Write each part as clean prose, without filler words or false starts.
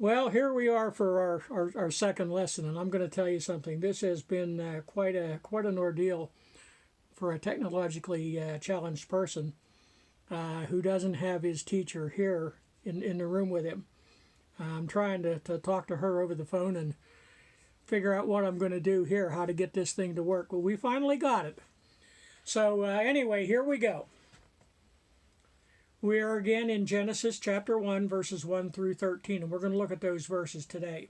Well, here we are for our second lesson, and I'm going to tell you something. This has been quite an ordeal for a technologically challenged person who doesn't have his teacher here in the room with him. I'm trying to talk to her over the phone and figure out what I'm going to do here, how to get this thing to work. Well, we finally got it. So anyway, here we go. We are again in Genesis chapter 1, verses 1 through 13, and we're going to look at those verses today.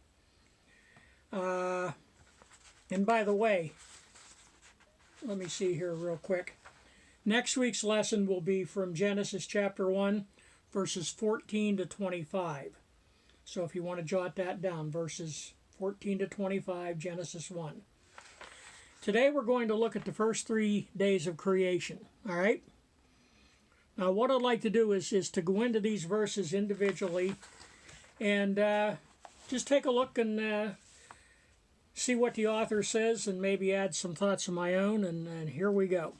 And by the way, let me see here real quick. Next week's lesson will be from Genesis chapter 1, verses 14 to 25. So if you want to jot that down, verses 14 to 25, Genesis 1. Today we're going to look at the first 3 days of creation, all right? Now, what I'd like to do is to go into these verses individually and just take a look and see what the author says and maybe add some thoughts of my own, and here we go.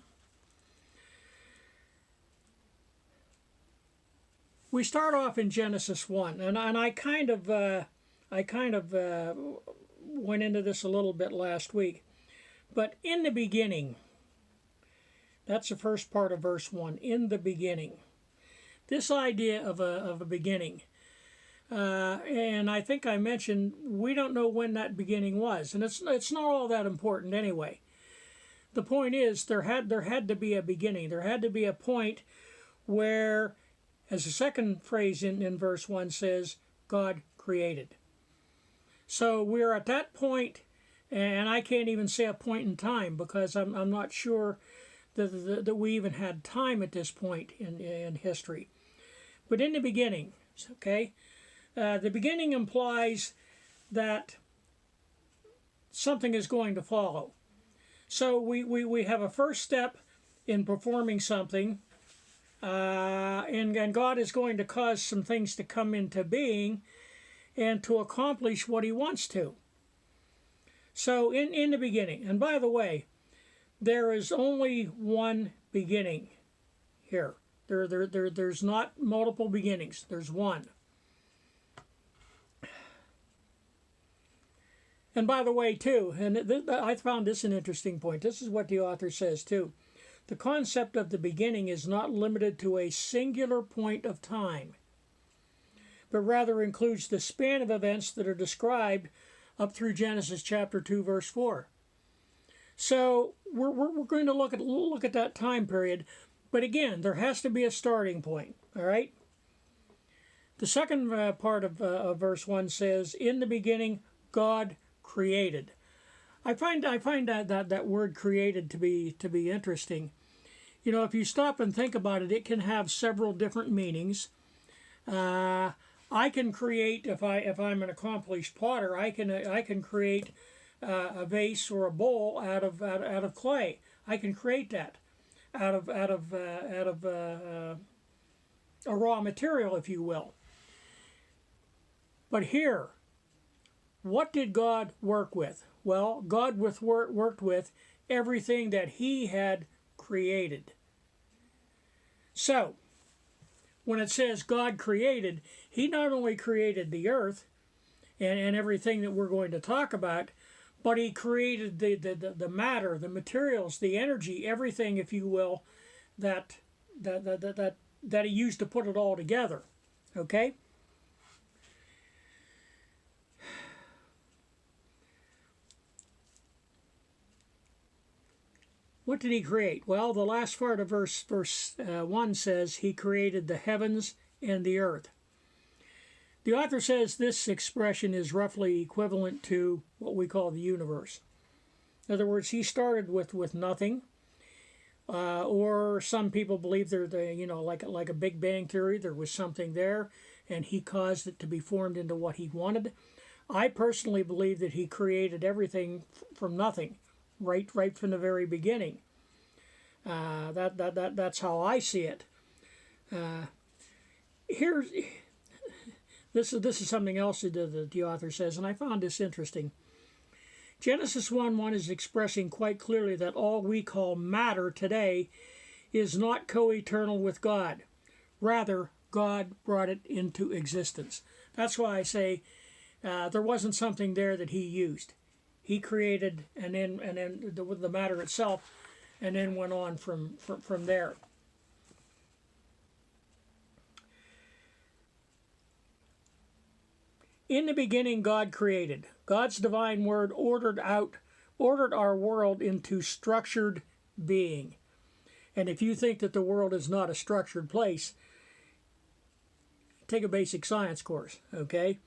We start off in Genesis 1, and I kind of went into this a little bit last week, but in the beginning. That's the first part of verse 1, in the beginning. This idea of a beginning. And I think I mentioned we don't know when that beginning was. And it's not all that important anyway. The point is there had to be a beginning. There had to be a point where, as the second phrase in verse 1 says, God created. So we're at that point, and I can't even say a point in time because I'm not sure that we even had time at this point in history. But in the beginning, okay, the beginning implies that something is going to follow. So we have a first step in performing something, and God is going to cause some things to come into being and to accomplish what he wants to. So in the beginning, and by the way, there is only one beginning here. There's not multiple beginnings. There's one. And by the way, too, and I found this an interesting point. This is what the author says, too. The concept of the beginning is not limited to a singular point of time, but rather includes the span of events that are described up through Genesis chapter 2, verse 4. So we're going to look at that time period, but again, there has to be a starting point. All right. The second part of verse 1 says, "In the beginning, God created." I find that word "created" to be interesting. You know, if you stop and think about it, it can have several different meanings. I can create, if I'm an accomplished potter, I can create a vase or a bowl out of clay. I can create that out of a raw material, if you will. But here, what did God work with? Well, God worked with everything that he had created. So, when it says God created, he not only created the earth and everything that we're going to talk about, but he created the matter, the materials, the energy, everything, if you will, that he used to put it all together. Okay? What did he create? Well, the last part of verse 1 says he created the heavens and the earth. The author says this expression is roughly equivalent to what we call the universe. In other words, he started with nothing, or some people believe like a Big Bang theory, there was something there, and he caused it to be formed into what he wanted. I personally believe that he created everything from nothing, right from the very beginning. That's how I see it. This is something else that the author says, and I found this interesting. Genesis 1:1 is expressing quite clearly that all we call matter today is not co-eternal with God. Rather, God brought it into existence. That's why I say There wasn't something there that he used. He created, and then the matter itself, and then went on from there. In the beginning, God created. God's divine word ordered our world into structured being. And if you think that the world is not a structured place, take a basic science course, okay?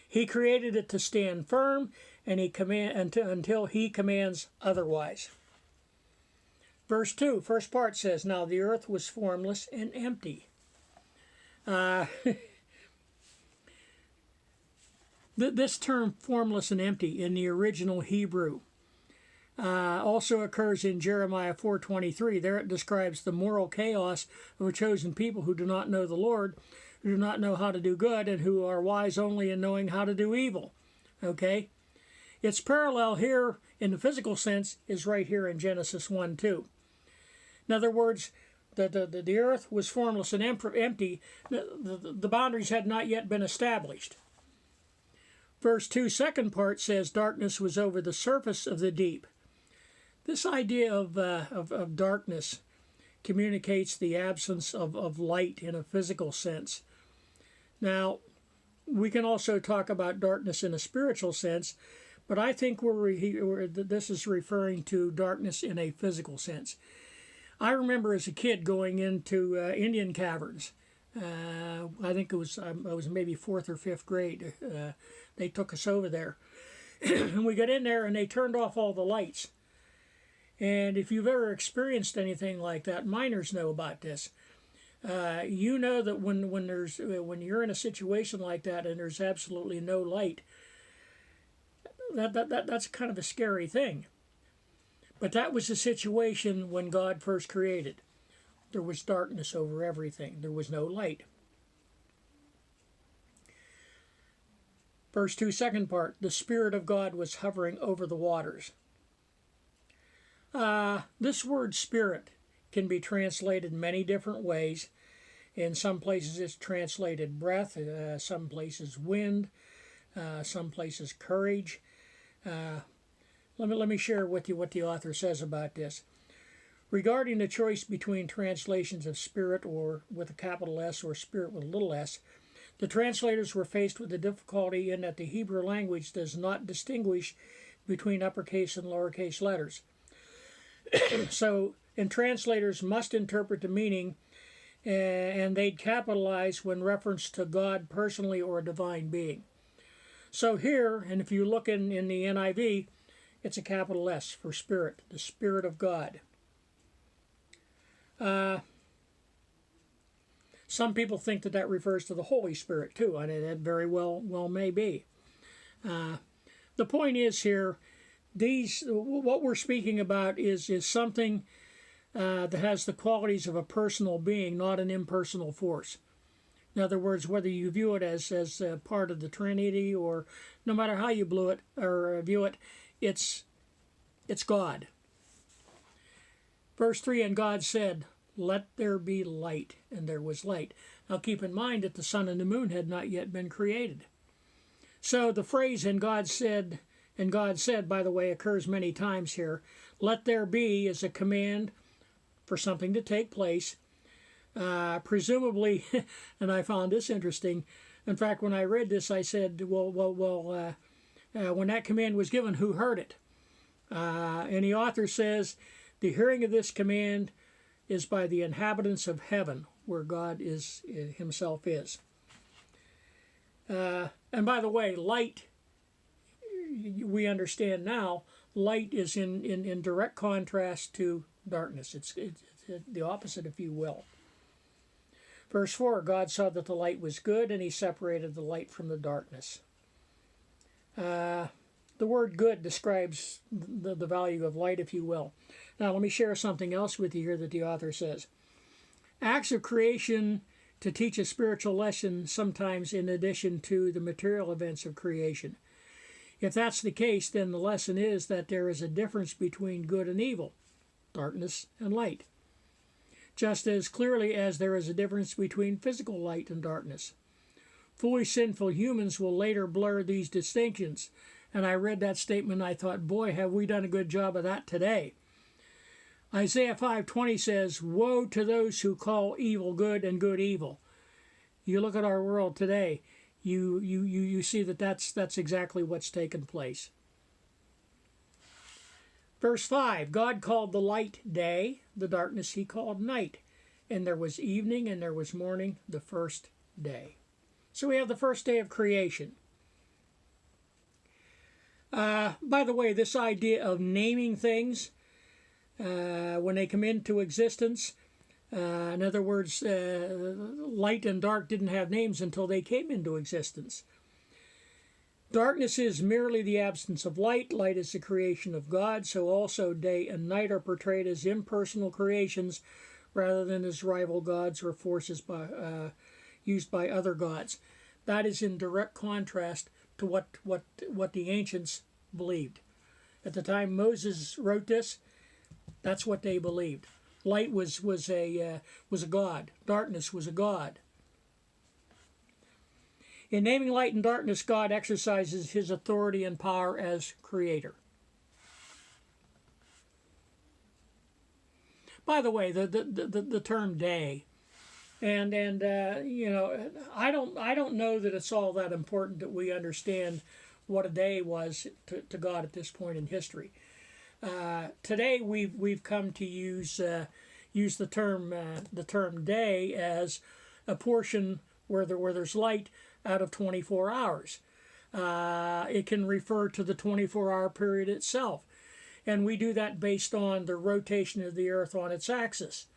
He created it to stand firm, and until he commands otherwise. Verse 2, first part says, "Now the earth was formless and empty." This term, formless and empty, in the original Hebrew also occurs in Jeremiah 4:23. There it describes the moral chaos of a chosen people who do not know the Lord, who do not know how to do good, and who are wise only in knowing how to do evil. Okay? Its parallel here in the physical sense is right here in Genesis 1:2. In other words, the earth was formless and empty. The boundaries had not yet been established. Verse 2, second part says, "Darkness was over the surface of the deep." This idea of darkness communicates the absence of light in a physical sense. Now, we can also talk about darkness in a spiritual sense, but I think this is referring to darkness in a physical sense. I remember as a kid going into Indian caverns. I think I was maybe 4th or 5th grade. They took us over there. And we got in there and they turned off all the lights. And if you've ever experienced anything like that, miners know about this. You know that when you're in a situation like that and there's absolutely no light, that's kind of a scary thing. But that was the situation when God first created. There was darkness over everything. There was no light. Verse 2, second part, "The Spirit of God was hovering over the waters." This word spirit can be translated many different ways. In some places it's translated breath, some places wind, some places courage. Let me share with you what the author says about this. Regarding the choice between translations of spirit or with a capital S or spirit with a little s, the translators were faced with the difficulty in that the Hebrew language does not distinguish between uppercase and lowercase letters. And translators must interpret the meaning, and they'd capitalize when reference to God personally or a divine being. So here, and if you look in the NIV, it's a capital S for Spirit, the Spirit of God. Some people think that refers to the Holy Spirit too, and that very well may be. The point is here, what we're speaking about is something that has the qualities of a personal being, not an impersonal force. In other words, whether you view it as part of the Trinity, or no matter how you view it, it's God. Verse 3, "And God said, 'Let there be light,' and there was light." Now keep in mind that the sun and the moon had not yet been created. So the phrase "and God said," by the way, occurs many times here. "Let there be" is a command for something to take place. Presumably, and I found this interesting. In fact, when I read this, I said, well, when that command was given, who heard it? And the author says, "The hearing of this command is by the inhabitants of heaven, where God himself is." And by the way, light, we understand now, light is in direct contrast to darkness. It's the opposite, if you will. Verse 4, "God saw that the light was good, and he separated the light from the darkness." The word "good" describes the value of light, if you will. Now let me share something else with you here that the author says. Acts of creation to teach a spiritual lesson, sometimes in addition to the material events of creation. If that's the case, then the lesson is that there is a difference between good and evil, darkness and light, just as clearly as there is a difference between physical light and darkness. Fully sinful humans will later blur these distinctions. And I read that statement and I thought, boy, have we done a good job of that today. Isaiah 5:20 says, "Woe to those who call evil good and good evil." You look at our world today, you see that that's exactly what's taken place. Verse 5, God called the light day, the darkness he called night. And there was evening and there was morning, the first day. So we have the first day of creation. By the way, this idea of naming things when they come into existence, in other words, light and dark didn't have names until they came into existence. Darkness is merely the absence of light. Light is the creation of God, so also day and night are portrayed as impersonal creations rather than as rival gods or forces used by other gods. That is in direct contrast to what the ancients believed. At the time Moses wrote this, that's what they believed. Light was a god. Darkness was a god. In naming light and darkness, God exercises his authority and power as creator. By the way, the term day, and you know, I don't know that it's all that important that we understand what a day was to God at this point in history. Today we've come to use the term day as a portion where there's light out of 24 hours. It can refer to the 24-hour period itself. And we do that based on the rotation of the Earth on its axis.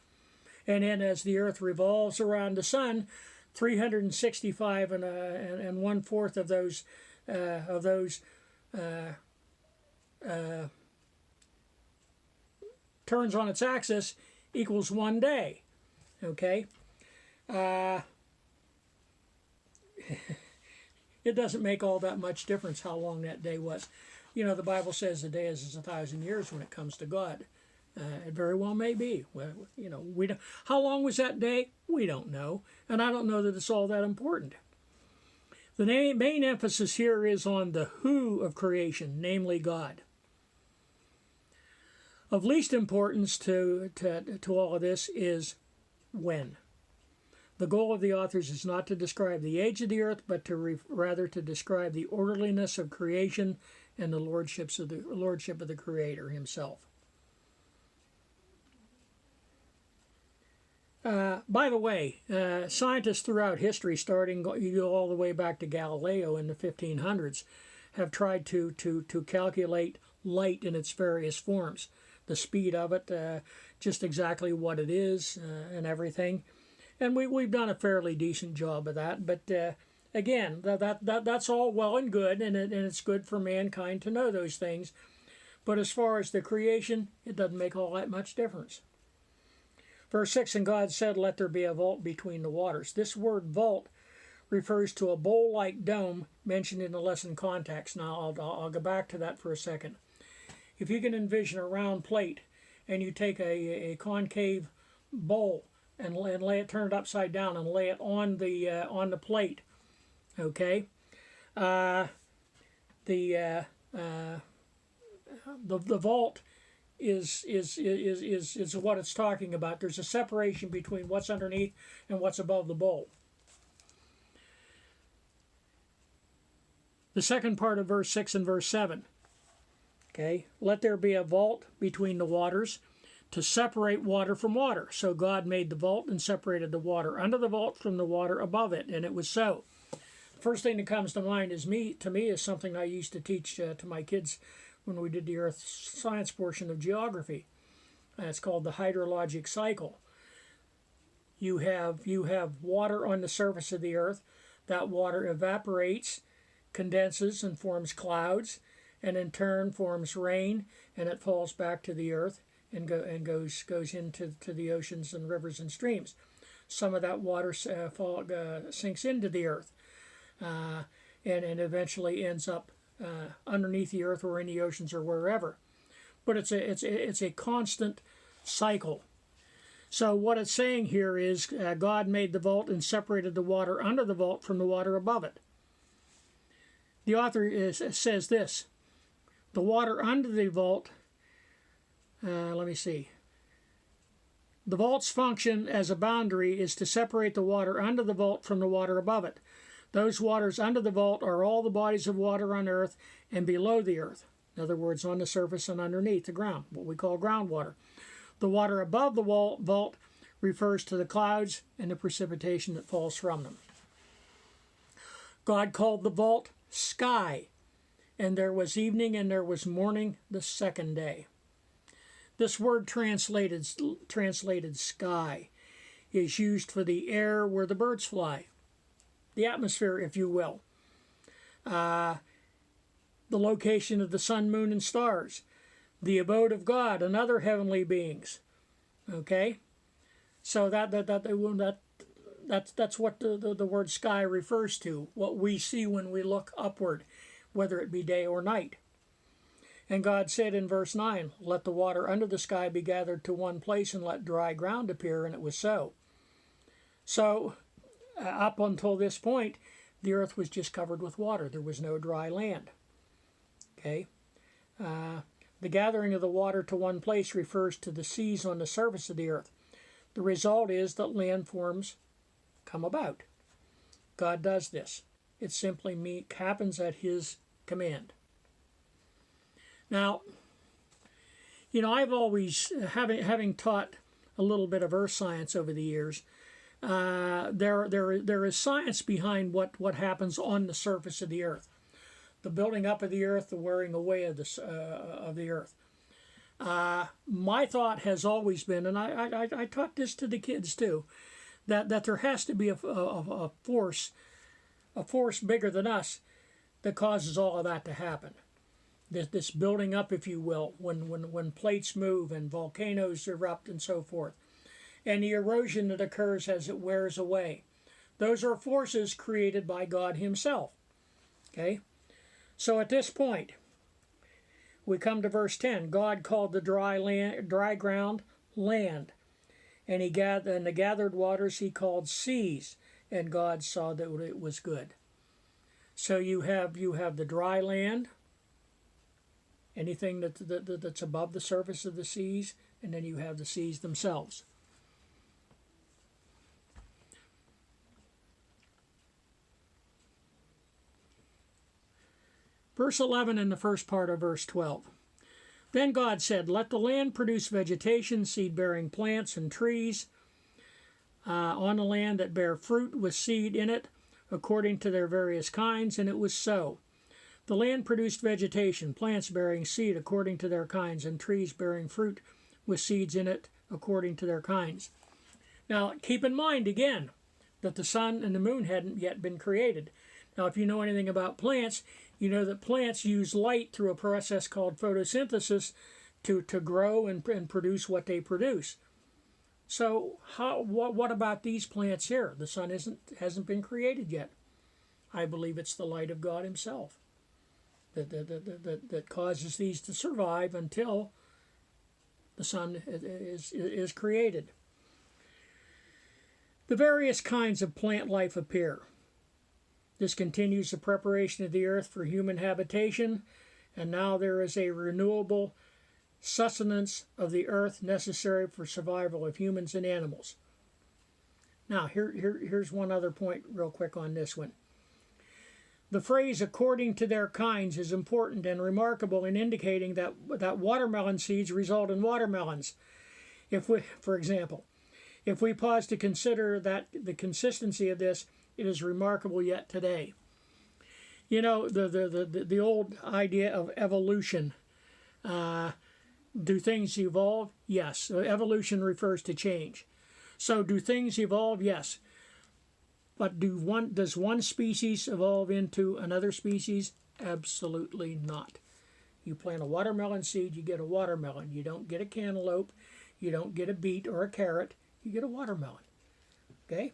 And then as the Earth revolves around the Sun, 365 and 1/4 of those turns on its axis equals 1 day. Okay? It doesn't make all that much difference how long that day was. You know, the Bible says the day is 1,000 years when it comes to God. It very well may be. Well, you know, we don't, how long was that day? We don't know, and I don't know that it's all that important. The main emphasis here is on the who of creation, namely God. Of least importance to all of this is when. The goal of the authors is not to describe the age of the earth, but rather to describe the orderliness of creation and the lordship of the Creator himself. By the way, scientists throughout history, you go all the way back to Galileo in the 1500s, have tried to calculate light in its various forms, the speed of it, just exactly what it is, and everything. And we've done a fairly decent job of that. But again, that's all well and good, and it's good for mankind to know those things. But as far as the creation, it doesn't make all that much difference. Verse 6, and God said, let there be a vault between the waters. This word vault refers to a bowl-like dome mentioned in the lesson context. Now, I'll go back to that for a second. If you can envision a round plate, and you take a concave bowl and lay it, turn it upside down, and lay it on the plate, okay? The vault is what it's talking about. There's a separation between what's underneath and what's above the bowl. The second part of verse 6 and verse 7. Okay, let there be a vault between the waters to separate water from water. So God made the vault and separated the water under the vault from the water above it, and it was so. The first thing that comes to mind is something I used to teach to my kids when we did the earth science portion of geography. It's called the hydrologic cycle. You have water on the surface of the earth. That water evaporates, condenses, and forms clouds, and in turn forms rain, and it falls back to the earth and goes into the oceans and rivers and streams. Some of that water sinks into the earth, and eventually ends up underneath the earth or in the oceans or wherever. But it's a constant cycle. So what it's saying here is God made the vault and separated the water under the vault from the water above it. The author says this: the water under the vault, let me see. The vault's function as a boundary is to separate the water under the vault from the water above it. Those waters under the vault are all the bodies of water on earth and below the earth. In other words, on the surface and underneath the ground, what we call groundwater. The water above the vault refers to the clouds and the precipitation that falls from them. God called the vault sky, and there was evening and there was morning the second day. This word translated sky is used for the air where the birds fly, the atmosphere, if you will, the location of the sun, moon, and stars, the abode of God and other heavenly beings. Okay, so that's what the word sky refers to, what we see when we look upward, whether it be day or night. And God said in verse 9, "Let the water under the sky be gathered to one place, and let dry ground appear," and it was so. So, up until this point, the earth was just covered with water. There was no dry land. Okay? The gathering of the water to one place refers to the seas on the surface of the earth. The result is that landforms come about. God does this. It simply happens at His command. Now, I've always, having taught a little bit of earth science over the years, there is science behind what happens on the surface of the earth. The building up of the earth, the wearing away of the earth. My thought has always been, and I taught this to the kids too, that there has to be a force bigger than us that causes all of that to happen. This building up, if you will, when plates move and volcanoes erupt and so forth, and the erosion that occurs as it wears away. Those are forces created by God Himself. Okay? So at this point, we come to verse 10. God called the dry ground land, and the gathered waters He called seas, and God saw that it was good. So you have the dry land, anything that's above the surface of the seas, and then you have the seas themselves. Verse 11 and the first part of verse 12. Then God said, "Let the land produce vegetation, seed-bearing plants and trees on the land that bear fruit with seed in it, according to their various kinds," and it was so. The land produced vegetation, plants bearing seed according to their kinds, and trees bearing fruit with seeds in it according to their kinds. Now, keep in mind, again, that the sun and the moon hadn't yet been created. Now, if you know anything about plants, you know that plants use light through a process called photosynthesis to grow and produce what they produce. So, what about these plants here? The sun hasn't been created yet. I believe it's the light of God Himself that causes these to survive until the sun is created. The various kinds of plant life appear. This continues the preparation of the earth for human habitation, and now there is a renewable sustenance of the earth necessary for survival of humans and animals. Now, here's one other point real quick on this one. The phrase "according to their kinds" is important and remarkable in indicating that watermelon seeds result in watermelons. For example, if we pause to consider that the consistency of this, it is remarkable yet today. The old idea of evolution. Do things evolve? Yes. Evolution refers to change. So do things evolve? Yes. But does one species evolve into another species? Absolutely not. You plant a watermelon seed, you get a watermelon. You don't get a cantaloupe. You don't get a beet or a carrot. You get a watermelon. Okay?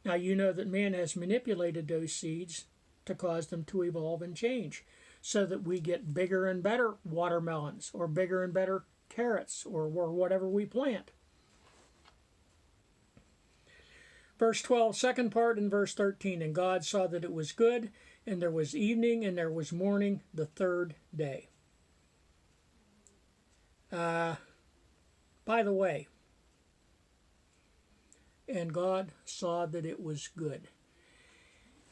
Now, you know that man has manipulated those seeds to cause them to evolve and change so that we get bigger and better watermelons or bigger and better carrots or whatever we plant. Verse 12, second part, in verse 13. And God saw that it was good, and there was evening, and there was morning, the third day. By the way, and God saw that it was good.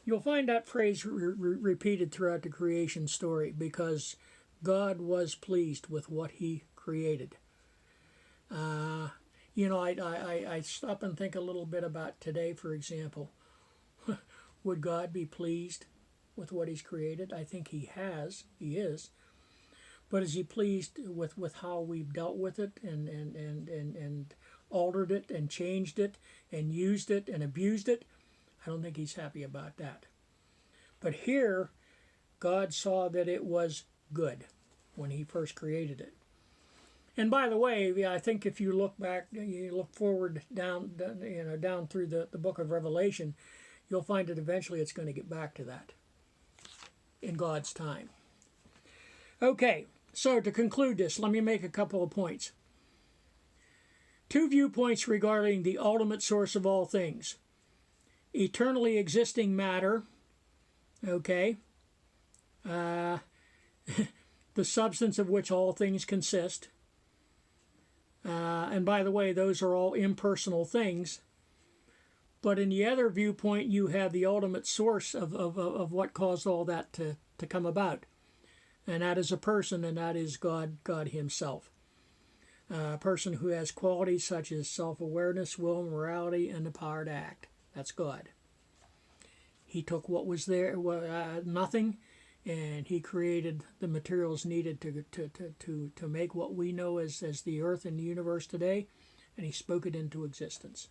You'll find that phrase repeated throughout the creation story, because God was pleased with what he created. I stop and think a little bit about today, for example. Would God be pleased with what he's created? I think he is. But is he pleased with how we've dealt with it and altered it and changed it and used it and abused it? I don't think he's happy about that. But here, God saw that it was good when he first created it. And by the way, I think if you look back, you look forward down through the book of Revelation, you'll find that eventually it's going to get back to that in God's time. Okay, so to conclude this, let me make a couple of points. Two viewpoints regarding the ultimate source of all things. Eternally existing matter, okay, the substance of which all things consist. And by the way, those are all impersonal things. But in the other viewpoint, you have the ultimate source of what caused all that to come about. And that is a person, and that is God himself. A person who has qualities such as self-awareness, will, morality, and the power to act. That's God. He took what was there, nothing, and he created the materials needed to make what we know as the earth and the universe today, and he spoke it into existence.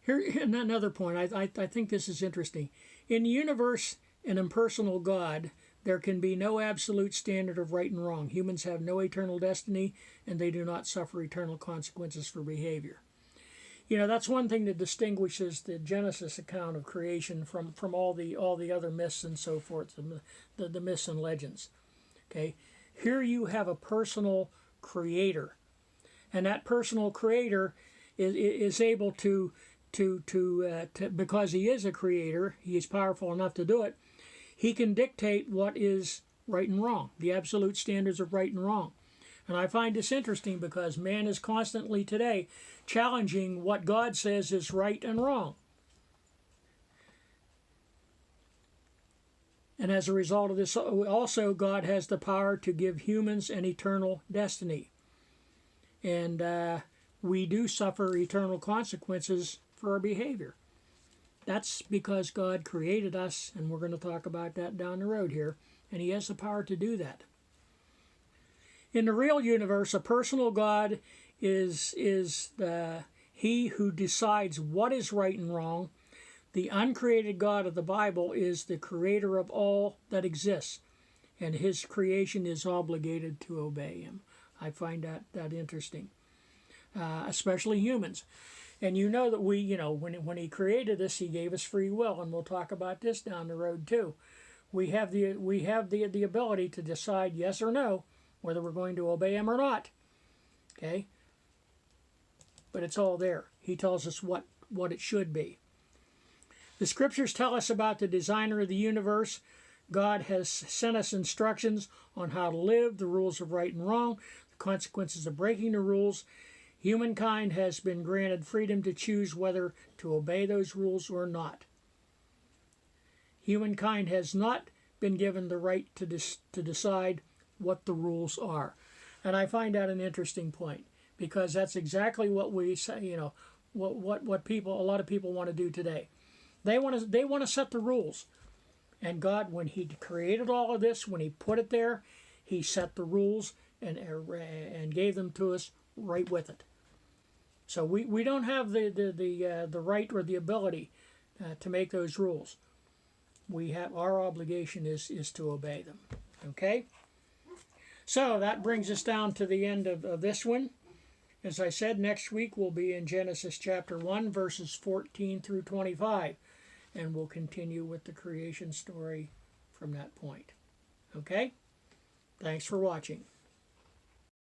Here, another point, I think this is interesting. In the universe, an impersonal God, there can be no absolute standard of right and wrong. Humans have no eternal destiny, and they do not suffer eternal consequences for behavior. That's one thing that distinguishes the Genesis account of creation from all the other myths and so forth, the myths and legends. Okay, here you have a personal creator, and that personal creator is able to because he is a creator, he is powerful enough to do it. He can dictate what is right and wrong, the absolute standards of right and wrong. And I find this interesting because man is constantly today challenging what God says is right and wrong. And as a result of this, also God has the power to give humans an eternal destiny. And we do suffer eternal consequences for our behavior. That's because God created us, and we're going to talk about that down the road here, and he has the power to do that. In the real universe, a personal God is he who decides what is right and wrong. The uncreated God of the Bible is the creator of all that exists, and his creation is obligated to obey him. I find that interesting, especially humans. And you know that when he created us, he gave us free will, and we'll talk about this down the road too. We have the ability to decide yes or no whether we're going to obey him or not. Okay? But it's all there. He tells us what it should be. The scriptures tell us about the designer of the universe. God has sent us instructions on how to live, the rules of right and wrong, the consequences of breaking the rules. Humankind has been granted freedom to choose whether to obey those rules or not. Humankind has not been given the right to decide what the rules are. And I find that an interesting point, because that's exactly what we say, what a lot of people want to do today. They want to set the rules. And God, when he created all of this, when he put it there, he set the rules and gave them to us right with it. So we don't have the right or the ability to make those rules. Our obligation is to obey them. Okay? So that brings us down to the end of this one. As I said, next week we'll be in Genesis chapter 1, verses 14 through 25. And we'll continue with the creation story from that point. Okay? Thanks for watching.